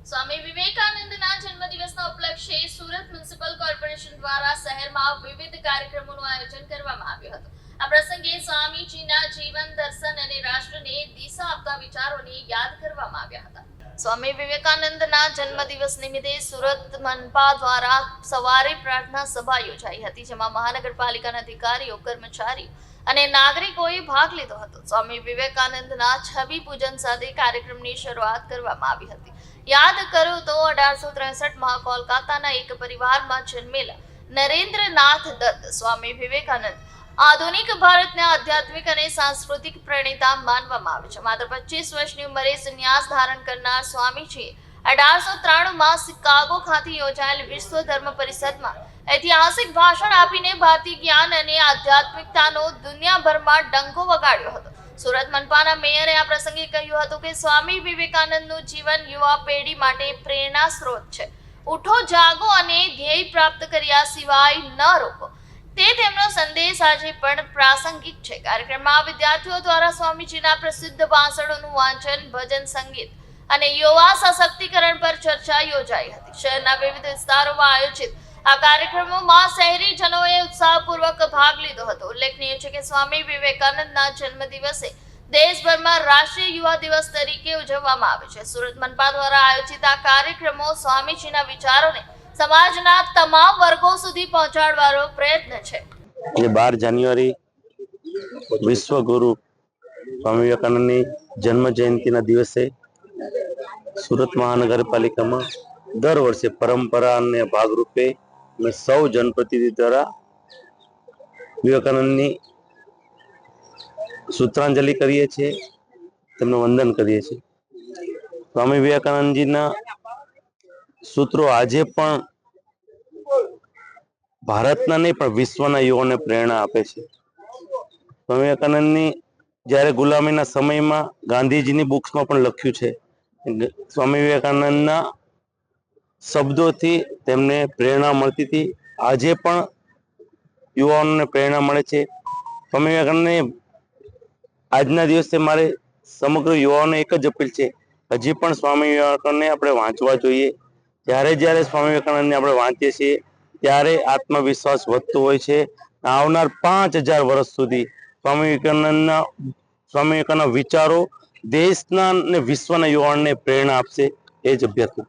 સ્વામી વિવેકાનંદના જન્મદિવસના ઉપલક્ષે Surat municipal corporation દ્વારા શહેરમાં વિવિધ કાર્યક્રમોનું આયોજન કરવામાં આવ્યું હતું। આ પ્રસંગે સ્વામીજીના જીવન દર્શન અને રાષ્ટ્રને દિશા આપતા વિચારોને યાદ કરવામાં આવ્યા હતા। સ્વામી વિવેકાનંદના જન્મદિવસ નિમિત્તે સુરત મનપા દ્વારા સવારે પ્રાર્થના સભા યોજાઈ હતી, જેમાં મહાનગરપાલિકાના અધિકારીઓ, કર્મચારીઓ અને નાગરિકોએ ભાગ લીધો હતો। સ્વામી વિવેકાનંદના છબી પૂજન સાથે કાર્યક્રમની શરૂઆત કરવામાં આવી હતી। યાદ કરો તો 1863માં કોલકાતાના એક પરિવારમાં જન્મેલા નરેન્દ્રનાથ દત્ત સ્વામી વિવેકાનંદ આધુનિક ભારતના આધ્યાત્મિક અને સાંસ્કૃતિક પ્રણેતા માનવામાં આવે છે। માત્ર 25 વર્ષની ઉંમરે સંન્યાસ ધારણ કરનાર સ્વામીજીએ 1893માં શિકાગો ખાતે યોજાયેલ વિશ્વ ધર્મ પરિષદમાં ઐતિહાસિક ભાષણ આપીને ભારતીય જ્ઞાન અને આધ્યાત્મિકતાનો દુનિયાભરમાં ડંકો વગાડ્યો હતો। સુરત મનપાના મેયરે આ પ્રસંગે કહ્યું હતું કે સ્વામી વિવેકાનંદનું જીવન યુવા પેઢી માટે પ્રેરણા સ્ત્રોત છે। ઉઠો, જાગો અને ધ્યેય પ્રાપ્ત કર્યા સિવાય ન રોકો, તે તેમનો સંદેશ આજે પણ પ્રાસંગિક છે। કાર્યક્રમમાં વિદ્યાર્થીઓ દ્વારા સ્વામીજીના પ્રસિદ્ધ ભાષણોનું વાંચન, ભજન, સંગીત અને યુવા સશક્તિકરણ પર ચર્ચા યોજાઈ હતી। શહેરના વિવિધ વિસ્તારોમાં આયોજિત આ કાર્યક્રમોમાં શહેરીજનોએ ઉત્સાહપૂર્વક ભાગ લીધો હતો। ઉલ્લેખનીય છે કે સ્વામી વિવેકાનંદના જન્મદિવસે દેશભરમાં રાષ્ટ્રીય યુવા દિવસ તરીકે ઉજવવામાં આવે છે। સુરત મનપા દ્વારા આયોજિત આ કાર્યક્રમો સ્વામીજીના વિચારોને સમાજના તમામ વર્ગો સુધી પહોંચાડવાનો પ્રયત્ન છે। 12 જાન્યુઆરી વિશ્વ ગુરુ સ્વામી વિવેકાનંદની જન્મ જયંતિના દિવસે સુરત મહાનગરપાલિકામાં દર વર્ષે પરંપરાને ભાગરૂપે અમે સૌ જનપ્રતિનિધિ દ્વારા વિવેકાનંદની સૂત્રાંજલિ કરીએ છીએ, તેમનું વંદન કરીએ છીએ। સ્વામી વિવેકાનંદજીના સૂત્રો આજે પણ ભારતના નહીં પણ વિશ્વના યુવાઓને પ્રેરણા આપે છે। સ્વામી વિવેકાનંદની જ્યારે ગુલામીના સમયમાં ગાંધીજીની બુક્સમાં પણ લખ્યું છે, સ્વામી વિવેકાનંદના શબ્દોથી તેમને પ્રેરણા મળતી હતી। આજે પણ યુવાઓને પ્રેરણા મળે છે। સ્વામી વિવેકાનંદને આજના દિવસે મારે સમગ્ર યુવાઓને એક જ અપીલ છે, હજી પણ સ્વામી વિવેકાનંદને આપણે વાંચવા જોઈએ। જ્યારે સ્વામી વિવેકાનંદને આપણે વાંચીએ છીએ ત્યારે આત્મવિશ્વાસ વધતો હોય છે। આવનાર 5000 વર્ષ સુધી સ્વામી વિવેકાનંદના વિચારો દેશના અને વિશ્વના યુવાનને પ્રેરણા આપશે, એ જ અભ્યર્થના।